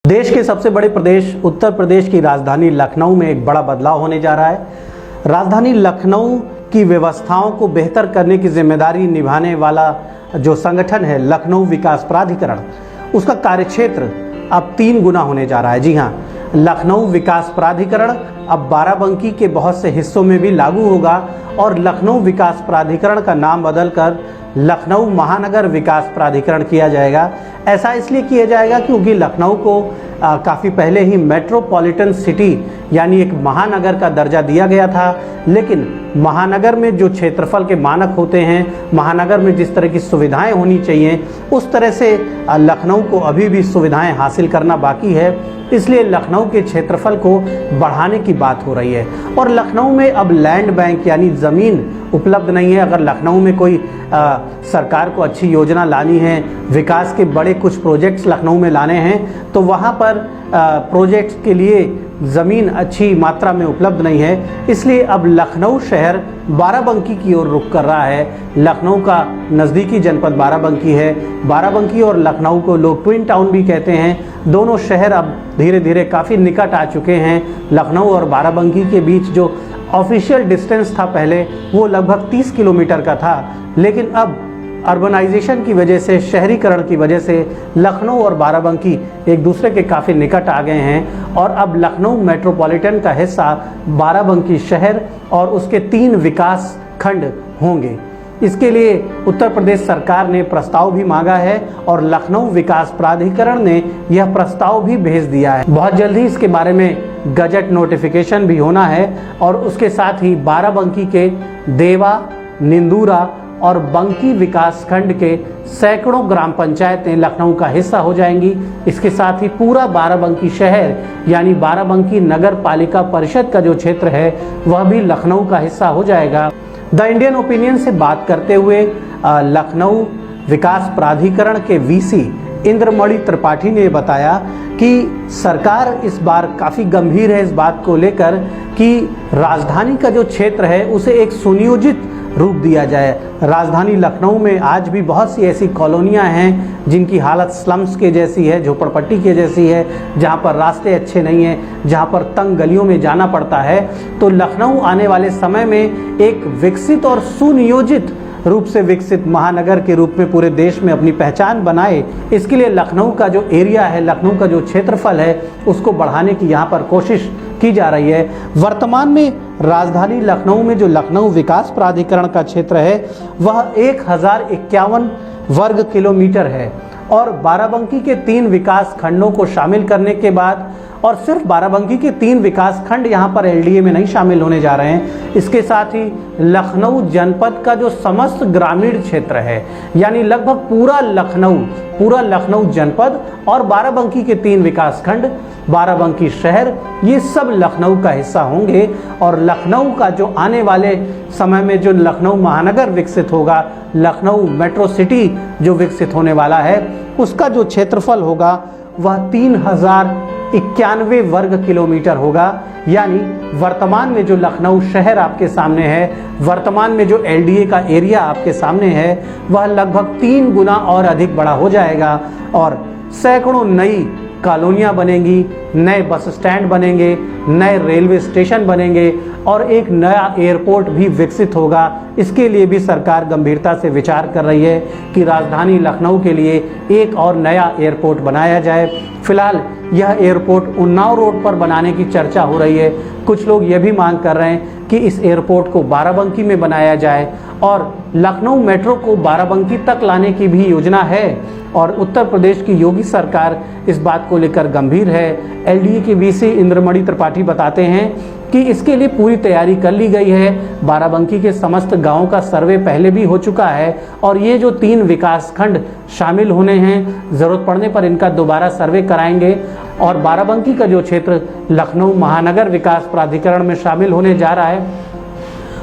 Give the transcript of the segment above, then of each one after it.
देश के सबसे बड़े प्रदेश उत्तर प्रदेश की राजधानी लखनऊ में एक बड़ा बदलाव होने जा रहा है। राजधानी लखनऊ की व्यवस्थाओं को बेहतर करने की जिम्मेदारी निभाने वाला जो संगठन है लखनऊ विकास प्राधिकरण, उसका कार्यक्षेत्र अब 3 गुना होने जा रहा है। जी हाँ, लखनऊ विकास प्राधिकरण अब बाराबंकी के बहुत से हिस्सों में भी लागू होगा और लखनऊ विकास प्राधिकरण का नाम बदलकर लखनऊ महानगर विकास प्राधिकरण किया जाएगा। ऐसा इसलिए किया जाएगा क्योंकि लखनऊ को काफ़ी पहले ही मेट्रोपॉलिटन सिटी यानी एक महानगर का दर्जा दिया गया था, लेकिन महानगर में जो क्षेत्रफल के मानक होते हैं, महानगर में जिस तरह की सुविधाएं होनी चाहिए, उस तरह से लखनऊ को अभी भी सुविधाएं हासिल करना बाकी है। इसलिए लखनऊ के क्षेत्रफल को बढ़ाने की बात हो रही है और लखनऊ में अब लैंड बैंक यानी ज़मीन उपलब्ध नहीं है। अगर लखनऊ में कोई सरकार को अच्छी योजना लानी है, विकास के बड़े कुछ प्रोजेक्ट्स लखनऊ में लाने हैं, तो वहाँ पर प्रोजेक्ट्स के लिए ज़मीन अच्छी मात्रा में उपलब्ध नहीं है। इसलिए अब लखनऊ शहर बाराबंकी की ओर रुख कर रहा है। लखनऊ का नज़दीकी जनपद बाराबंकी है। बाराबंकी और लखनऊ को लोग ट्विन टाउन भी कहते हैं। दोनों शहर अब धीरे धीरे काफ़ी निकट आ चुके हैं। लखनऊ और बाराबंकी के बीच जो ऑफिशियल डिस्टेंस था पहले, वो लगभग 30 किलोमीटर का था, लेकिन अब अर्बनाइजेशन की वजह से, शहरीकरण की वजह से लखनऊ और बाराबंकी एक दूसरे के काफ़ी निकट आ गए हैं और अब लखनऊ मेट्रोपॉलिटन का हिस्सा बाराबंकी शहर और उसके 3 विकास खंड होंगे। इसके लिए उत्तर प्रदेश सरकार ने प्रस्ताव भी मांगा है और लखनऊ विकास प्राधिकरण ने यह प्रस्ताव भी भेज दिया है। बहुत जल्द ही इसके बारे में गजट नोटिफिकेशन भी होना है और उसके साथ ही बाराबंकी के देवा, निंदूरा और बंकी विकास खंड के सैकड़ों ग्राम पंचायतें लखनऊ का हिस्सा हो जाएंगी। इसके साथ ही पूरा बाराबंकी शहर यानी बाराबंकी नगर पालिका परिषद का जो क्षेत्र है वह भी लखनऊ का हिस्सा हो जाएगा। द इंडियन ओपिनियन से बात करते हुए लखनऊ विकास प्राधिकरण के वीसी इंद्रमणि त्रिपाठी ने बताया कि सरकार इस बार काफ़ी गंभीर है इस बात को लेकर कि राजधानी का जो क्षेत्र है उसे एक सुनियोजित रूप दिया जाए। राजधानी लखनऊ में आज भी बहुत सी ऐसी कॉलोनियां हैं जिनकी हालत स्लम्स के जैसी है, झोपड़पट्टी के जैसी है, जहां पर रास्ते अच्छे नहीं हैं, जहां पर तंग गलियों में जाना पड़ता है। तो लखनऊ आने वाले समय में एक विकसित और सुनियोजित रूप से विकसित महानगर के रूप में पूरे देश में अपनी पहचान बनाए, इसके लिए लखनऊ का जो एरिया है, लखनऊ का जो क्षेत्रफल है, उसको बढ़ाने की यहाँ पर कोशिश की जा रही है। वर्तमान में राजधानी लखनऊ में जो लखनऊ विकास प्राधिकरण का क्षेत्र है वह 1051 वर्ग किलोमीटर है और बाराबंकी के 3 विकास खंडों को शामिल करने के बाद, और सिर्फ बाराबंकी के 3 विकास खंड यहाँ पर एलडीए में नहीं शामिल होने जा रहे हैं, इसके साथ ही लखनऊ जनपद का जो समस्त ग्रामीण क्षेत्र है यानी लगभग पूरा लखनऊ जनपद और बाराबंकी के 3 विकास खंड, बाराबंकी शहर, ये सब लखनऊ का हिस्सा होंगे। और लखनऊ का जो आने वाले समय में जो लखनऊ महानगर विकसित होगा, लखनऊ मेट्रो सिटी जो विकसित होने वाला है, उसका जो क्षेत्रफल होगा वह 3091 वर्ग किलोमीटर होगा। यानी वर्तमान में जो लखनऊ शहर आपके सामने है, वर्तमान में जो एलडीए का एरिया आपके सामने है, वह लगभग 3 गुना और अधिक बड़ा हो जाएगा और सैकड़ों नई कॉलोनियाँ बनेंगी, नए बस स्टैंड बनेंगे, नए रेलवे स्टेशन बनेंगे और एक नया एयरपोर्ट भी विकसित होगा। इसके लिए भी सरकार गंभीरता से विचार कर रही है कि राजधानी लखनऊ के लिए एक और नया एयरपोर्ट बनाया जाए। फिलहाल यह एयरपोर्ट उन्नाव रोड पर बनाने की चर्चा हो रही है। कुछ लोग ये भी मांग कर रहे हैं कि इस एयरपोर्ट को बाराबंकी में बनाया जाए और लखनऊ मेट्रो को बाराबंकी तक लाने की भी योजना है और उत्तर प्रदेश की योगी सरकार इस बात को लेकर गंभीर है। एलडीए के वीसी इंद्रमणि त्रिपाठी बताते हैं कि इसके लिए पूरी तैयारी कर ली गई है। बाराबंकी के समस्त गांवों का सर्वे पहले भी हो चुका है और ये जो 3 विकास खंड शामिल होने हैं, ज़रूरत पड़ने पर इनका दोबारा सर्वे कराएंगे और बाराबंकी का जो क्षेत्र लखनऊ महानगर विकास प्राधिकरण में शामिल होने जा रहा है,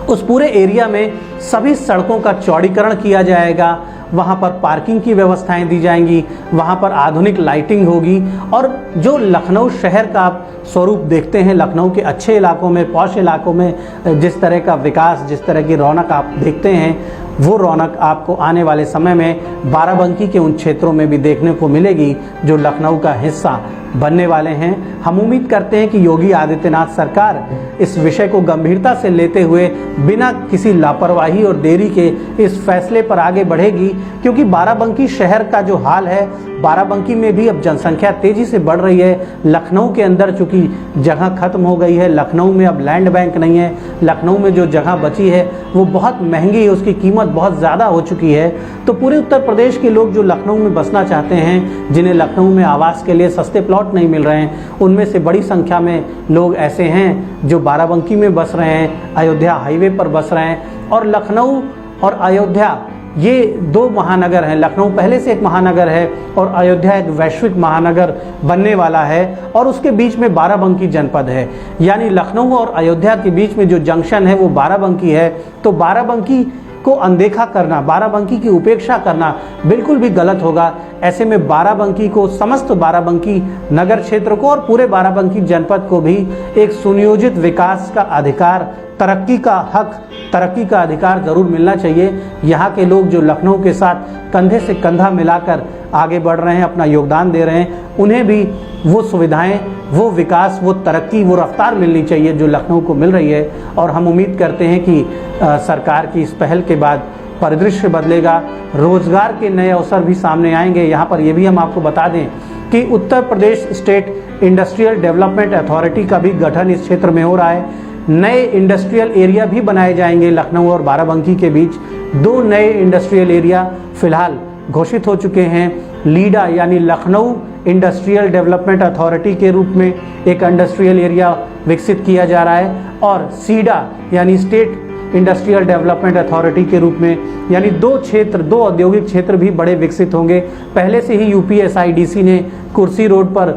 उस पूरे एरिया में सभी सड़कों का चौड़ीकरण किया जाएगा। वहाँ पर पार्किंग की व्यवस्थाएं दी जाएंगी, वहाँ पर आधुनिक लाइटिंग होगी और जो लखनऊ शहर का आप स्वरूप देखते हैं, लखनऊ के अच्छे इलाकों में, पॉश इलाकों में जिस तरह का विकास, जिस तरह की रौनक आप देखते हैं, वो रौनक आपको आने वाले समय में बाराबंकी के उन क्षेत्रों में भी देखने को मिलेगी जो लखनऊ का हिस्सा बनने वाले हैं। हम उम्मीद करते हैं कि योगी आदित्यनाथ सरकार इस विषय को गंभीरता से लेते हुए बिना किसी लापरवाही और देरी के इस फैसले पर आगे बढ़ेगी, क्योंकि बाराबंकी शहर का जो हाल है, बाराबंकी में भी अब जनसंख्या तेजी से बढ़ रही है। लखनऊ के अंदर चूंकि जगह खत्म हो गई है, लखनऊ में अब लैंड बैंक नहीं है, लखनऊ में जो जगह बची है वो बहुत महंगी है, उसकी कीमत बहुत ज़्यादा हो चुकी है। तो पूरे उत्तर प्रदेश के लोग जो लखनऊ में बसना चाहते हैं, जिन्हें लखनऊ में आवास के लिए सस्ते प्लॉट नहीं मिल रहे हैं, उनमें से बड़ी संख्या में लोग ऐसे हैं जो बाराबंकी में बस रहे हैं, अयोध्या हाईवे पर बस रहे हैं। और लखनऊ और अयोध्या ये दो महानगर हैं। लखनऊ पहले से एक महानगर है और अयोध्या एक वैश्विक महानगर बनने वाला है, और उसके बीच में बाराबंकी जनपद है। यानी लखनऊ और अयोध्या के बीच में जो जंक्शन है वो बाराबंकी है। तो बाराबंकी को अनदेखा करना, बाराबंकी की उपेक्षा करना बिल्कुल भी गलत होगा। ऐसे में बाराबंकी को, समस्त बाराबंकी नगर क्षेत्र को और पूरे बाराबंकी जनपद को भी एक सुनियोजित विकास का अधिकार, तरक्की का हक, तरक्की का अधिकार जरूर मिलना चाहिए। यहाँ के लोग जो लखनऊ के साथ कंधे से कंधा मिलाकर आगे बढ़ रहे हैं, अपना योगदान दे रहे हैं, उन्हें भी वो सुविधाएं, वो विकास, वो तरक्की, वो रफ्तार मिलनी चाहिए जो लखनऊ को मिल रही है। और हम उम्मीद करते हैं कि सरकार की इस पहल के बाद परिदृश्य बदलेगा, रोजगार के नए अवसर भी सामने आएंगे। यहाँ पर ये भी हम आपको बता दें कि Uttar Pradesh state industrial development authority का भी गठन इस क्षेत्र में हो रहा है। नए इंडस्ट्रियल एरिया भी बनाए जाएंगे लखनऊ और बाराबंकी के बीच। 2 नए इंडस्ट्रियल एरिया फिलहाल घोषित हो चुके हैं। लीडा यानी लखनऊ इंडस्ट्रियल डेवलपमेंट अथॉरिटी के रूप में एक इंडस्ट्रियल एरिया विकसित किया जा रहा है, और सीडा यानी स्टेट इंडस्ट्रियल डेवलपमेंट अथॉरिटी के रूप में, यानी 2 औद्योगिक क्षेत्र भी बड़े विकसित होंगे। पहले से ही यूपीएसआईडीसी ने कुर्सी रोड पर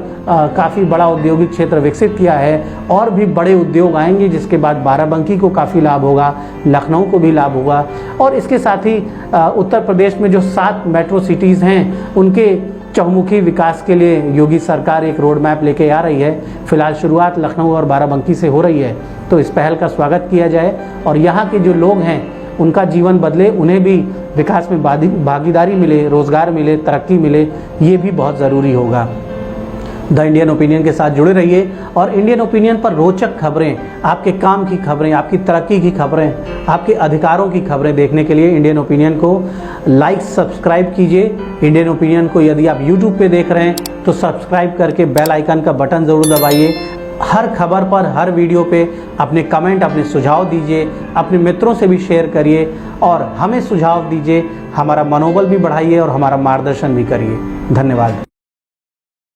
काफ़ी बड़ा औद्योगिक क्षेत्र विकसित किया है, और भी बड़े उद्योग आएंगे, जिसके बाद बाराबंकी को काफ़ी लाभ होगा, लखनऊ को भी लाभ होगा। और इसके साथ ही उत्तर प्रदेश में जो 7 मेट्रो सिटीज़ हैं, उनके चहुमुखी विकास के लिए योगी सरकार एक रोड मैप लेके आ रही है। फिलहाल शुरुआत लखनऊ और बाराबंकी से हो रही है, तो इस पहल का स्वागत किया जाए और यहाँ के जो लोग हैं उनका जीवन बदले, उन्हें भी विकास में भागीदारी मिले, रोजगार मिले, तरक्की मिले, ये भी बहुत ज़रूरी होगा। द इंडियन ओपिनियन के साथ जुड़े रहिए और इंडियन ओपिनियन पर रोचक खबरें, आपके काम की खबरें, आपकी तरक्की की खबरें, आपके अधिकारों की खबरें देखने के लिए इंडियन ओपिनियन को लाइक, सब्सक्राइब कीजिए। इंडियन ओपिनियन को यदि आप यूट्यूब पे देख रहे हैं तो सब्सक्राइब करके बेल आइकन का बटन ज़रूर दबाइए। हर खबर पर, हर वीडियो पे अपने कमेंट, अपने सुझाव दीजिए, अपने मित्रों से भी शेयर करिए और हमें सुझाव दीजिए। हमारा मनोबल भी बढ़ाइए और हमारा मार्गदर्शन भी करिए। धन्यवाद।